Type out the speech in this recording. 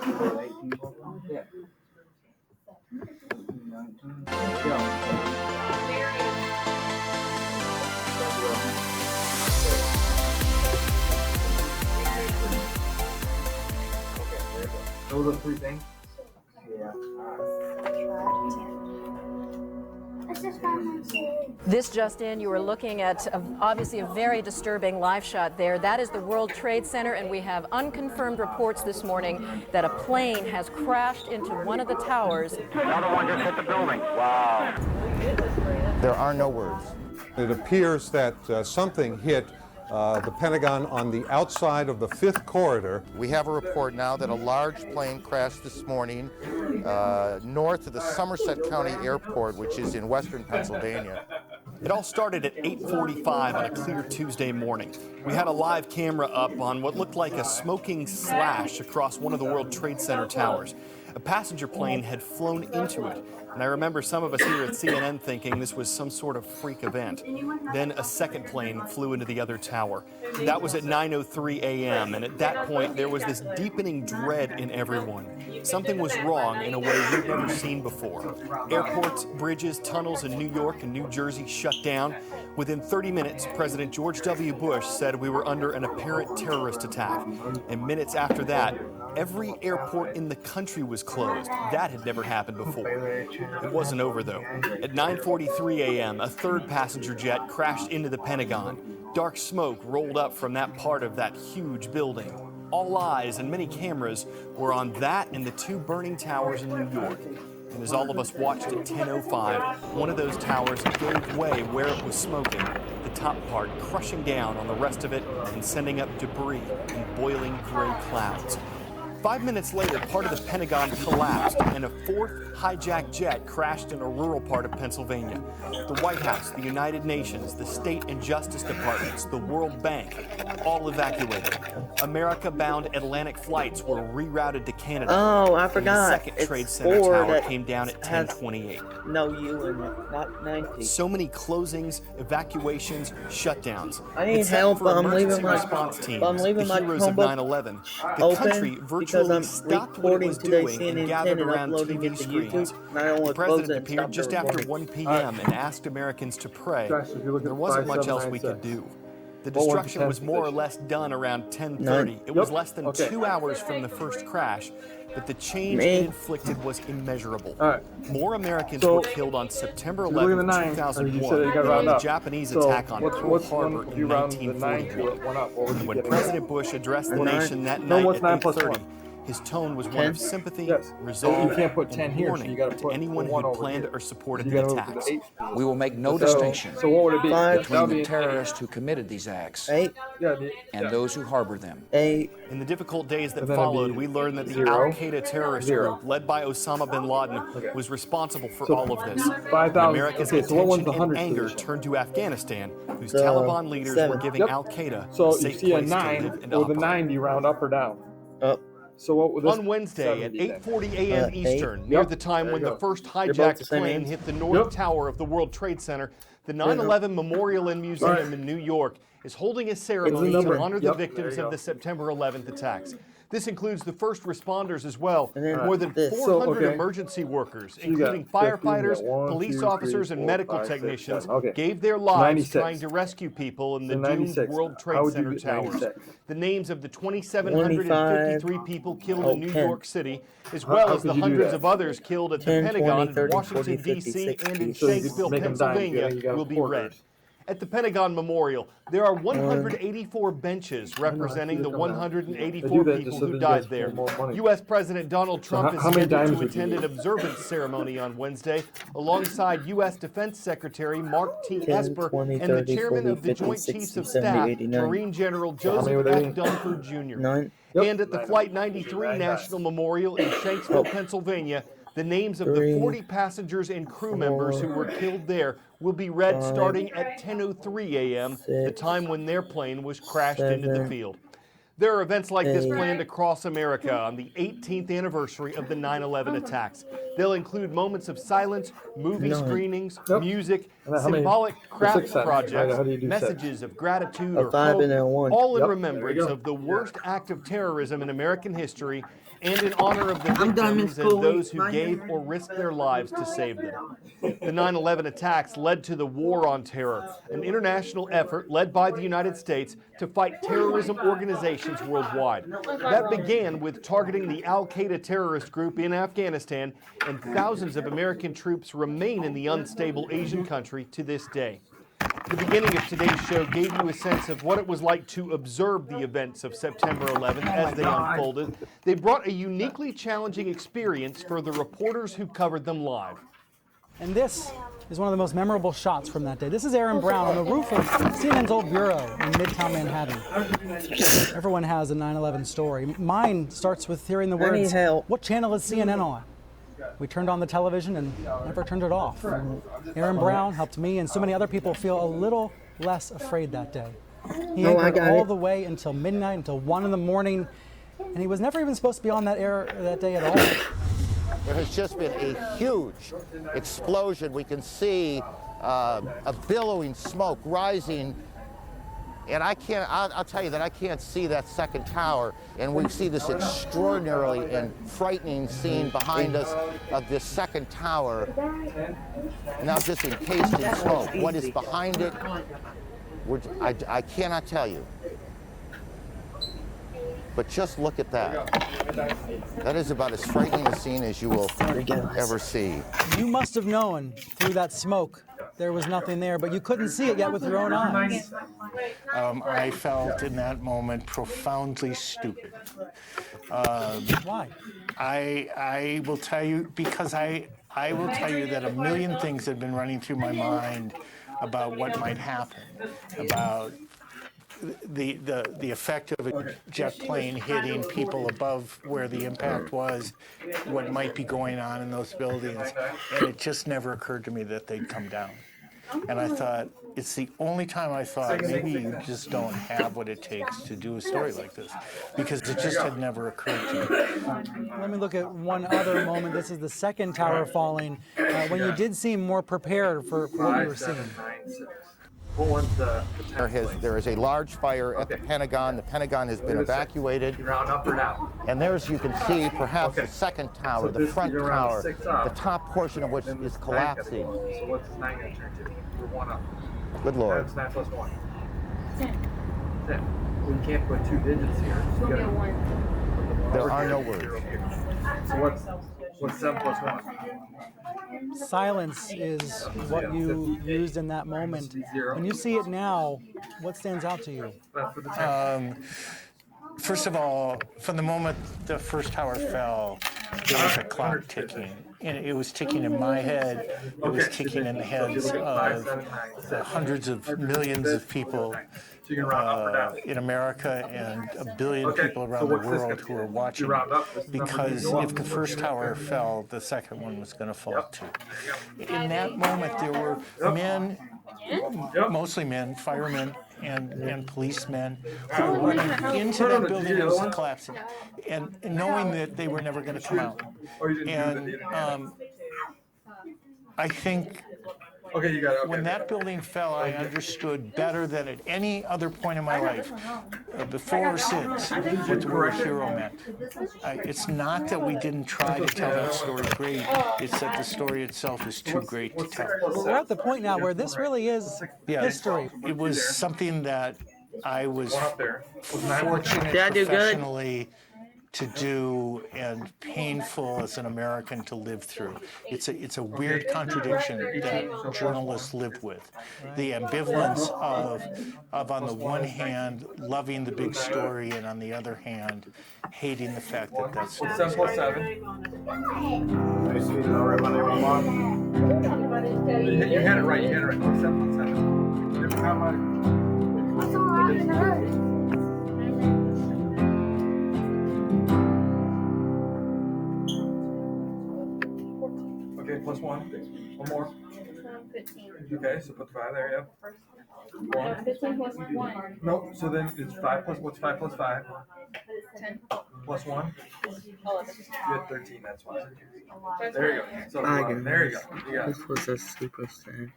Yeah. Those are three things? Yeah. This just in, you are looking at obviously a very disturbing live shot there. That is the World Trade Center, and we have unconfirmed reports this morning that a plane has crashed into one of the towers. Another one just hit the building. Wow. There are no words. It appears that something hit the Pentagon on the outside of the 5th corridor. We have a report now that a large plane crashed this morning north of the Somerset County Airport, which is in western Pennsylvania. It all started at 8:45 on a clear Tuesday morning. We had a live camera up on what looked like a smoking slash across one of the World Trade Center towers. A passenger plane had flown into it, and I remember some of us here at CNN thinking this was some sort of freak event. Then a second plane flew into the other tower. That was at 9:03 a.m., and at that point there was this deepening dread in everyone. Something was wrong in a way we've never seen before. Airports, bridges, tunnels in New York and New Jersey shut down. Within 30 minutes, President George W. Bush said we were under an apparent terrorist attack. And minutes after that, every airport in the country was closed. That had never happened before. It wasn't over, though. At 9:43 a.m., a third passenger jet crashed into the Pentagon. Dark smoke rolled up from that part of that huge building. All eyes and many cameras were on that and the two burning towers in New York. And as all of us watched at 10:05, one of those towers gave way where it was smoking, the top part crushing down on the rest of it and sending up debris in boiling gray clouds. 5 minutes later, part of the Pentagon collapsed and a fourth hijacked jet crashed in a rural part of Pennsylvania. The White House, the United Nations, the state and justice departments, the World Bank, all evacuated. America-bound Atlantic flights were rerouted to Canada. Oh, I forgot. The second Trade Center tower came down at 10:28. No, you and not 90. So many closings, evacuations, shutdowns. I need Except help. for I'm emergency leaving my. response teams, I'm leaving the my heroes of Chromebook 9/11. The open country because virtually I'm stopped what it recording was today doing and CNN gathered 10 and around uploading TV it to screens. YouTube. And I don't The want to close it president and appeared stop just the after recording. 1 p.m. and asked Americans to pray. Josh, if you look at There wasn't much else we could 5796. do. The What was the destruction was 10th more or position? less done around 10:30. It was Yep. less than Okay. 2 hours from the first crash, but the change Me. it inflicted was immeasurable. All right. More Americans So, were killed on September you look at the 11, nine, you 2001 said you got than on round the up. Japanese So attack on Pearl what's Harbor if in you round the 9 to 1941. one up, what would you When get? President Bush addressed the Nine. nation that No, night what's at 9 plus 8:30, 1? his tone was one 10? of sympathy, Yes. resolve, You can't put 10 and here, so warning you gotta to put anyone who one had over planned here. or supported You the gotta move to attacks. the 8. We will make no So- distinction So what would it be? Five. That would between be the terrorists who committed these acts 8, yeah, and those who harbor them. 8. In the difficult days that And then it'd followed, be we learned that the 0, Al-Qaeda terrorist 0. group, led by Osama bin Laden, Okay. was responsible for So all of this. 5,000 America's okay, so what one's attention the and 100 anger position? turned to Afghanistan, whose So, Taliban leaders 7. were giving Yep. Al-Qaeda So a you safe see a place to 9 live and with a operate. 9, do you round up or down? Up. So what would this On Wednesday at 70 then? 8:40 a.m. 8. Eastern, near Yep. the time There when you the go. first both hijacked the same plane ends. hit the North Yep. Tower of the World Trade Center, the 9/11 Memorial and Museum Right. in New York is holding a ceremony number. to honor the Yep. victims There you of the go. September 11th attacks. This includes the first responders as well. And then More than this. 400 So, okay. emergency workers, So you got including 50, you firefighters, got 1, police 2, officers, 3, and 4, medical 5, 6, technicians, 7. Okay. gave their lives 96. trying to rescue people in the So doomed 96. World How Trade would you Center get towers. 96? The names of the 2,753 people killed in New 10. York City, as well How as the could you do hundreds that? of others killed at the 10, Pentagon 20, 30, in Washington, 40, 50, D.C. 60. and in So you could Shanksville, make 'em dime, Pennsylvania you got will be quarters. read. At the Pentagon Memorial, there are 184 benches representing the 184 They do that just people so who that you died guys there. get more money. U.S. President Donald Trump is how many scheduled dimes to would you attend an need? observance ceremony on Wednesday alongside U.S. Defense Secretary Mark T. 10, Esper 20, and the 30, chairman 40, of the 50, Joint 60, Chiefs of 70, Staff, 89. Marine General many Joseph would they F. be? Dunford Jr. 9. Yep. And at the Flight 93 National Memorial in Shanksville, Pennsylvania, the names of the 3, 40 passengers and crew members who were killed there will be read starting at 10:03 a.m., the time when their plane was crashed into the 7, field. There are events like this 8. planned across America on the 18th anniversary of the 9/11 attacks. They'll include moments of silence, movie 9. screenings, Yep. music, And then how many- symbolic craft 6 cents, projects, right? How do you do 6? messages of gratitude A or 5 hope, and a 1. all in Yep. remembrance There you go. of the worst act of terrorism in American history and in honor of the I'm done, victims Miss and Cooley. those who gave or risked their lives to save them. The 9/11 attacks led to the War on Terror, an international effort led by the United States to fight terrorism organizations worldwide. That began with targeting the Al-Qaeda terrorist group in Afghanistan, and thousands of American troops remain in the unstable Asian country to this day. The beginning of today's show gave you a sense of what it was like to observe the events of September 11th as they unfolded. They brought a uniquely challenging experience for the reporters who covered them live. And this is one of the most memorable shots from that day. This is Aaron Brown on the roof of CNN's old bureau in Midtown Manhattan. Everyone has a 9/11 story. Mine starts with hearing the words, "What channel is CNN on?" We turned on the television and never turned it off. And Aaron Brown helped me and so many other people feel a little less afraid that day. He anchored all the way until midnight, until 1 in the morning, and he was never even supposed to be on that air that day at all. There has just been a huge explosion. We can see a billowing smoke rising, and I'll tell you that I can't see that second tower, and we see this extraordinarily and frightening scene behind us of this second tower, now just encased in smoke. What is behind it, I cannot tell you. But just look at that. That is about as frightening a scene as you will ever see. You must have known through that smoke there was nothing there, but you couldn't see it yet with your own eyes. I felt in that moment profoundly stupid. Why? I will tell you, because I will tell you that a million things had been running through my mind about what might happen, about the effect of a jet plane hitting people above where the impact was, what might be going on in those buildings, and it just never occurred to me that they'd come down. And I thought, it's the only time I thought maybe you just don't have what it takes to do a story like this, because it just had never occurred to me. Let me look at one other moment. This is the second tower falling, when you did seem more prepared for what you were seeing. There is a large fire at the Pentagon. The Pentagon has been evacuated. And there's, you can see, perhaps the second tower, the front tower, the top portion of which is collapsing. So what's 9 going to turn to? We're 1 up. Good Lord. That's 9 plus 1. 10. 10. Well, you can't put 2 digits here. So you gotta, there are no words. So what's 7 plus 1? Silence is what you used in that moment. When you see it now, what stands out to you? First of all, from the moment the first tower fell, there was a clock ticking. And it was ticking in my head. It was ticking in the heads of the hundreds of millions of people in America and a billion people around the world who are watching. Because if the first tower fell, the second one was going to fall too. In that moment, there were men, mostly men, firemen, and policemen who were running into that building that was collapsing, and knowing that they were never going to come out. And I think when that building fell, I understood better than at any other point in my life, before or since, what the word hero meant. It's not that we didn't try to tell that story great, it's that the story itself is too great to tell. We're at the point now where this really is history. It was something that I was fortunate professionally to do and painful as an American to live through. It's a weird contradiction that journalists live with. The ambivalence of on the one hand loving the big story and on the other hand hating the fact that that story is 7 plus 7. You had it right. 7 plus 7. Okay, plus 1. One more. 15. Okay, so put 5 there, yep. 1. 15 plus 1. Nope, so then it's 5 plus, what's 5 plus 5? 10. Plus 1? 11. You had 13, that's why. There you go. So there you go. This was a super sad.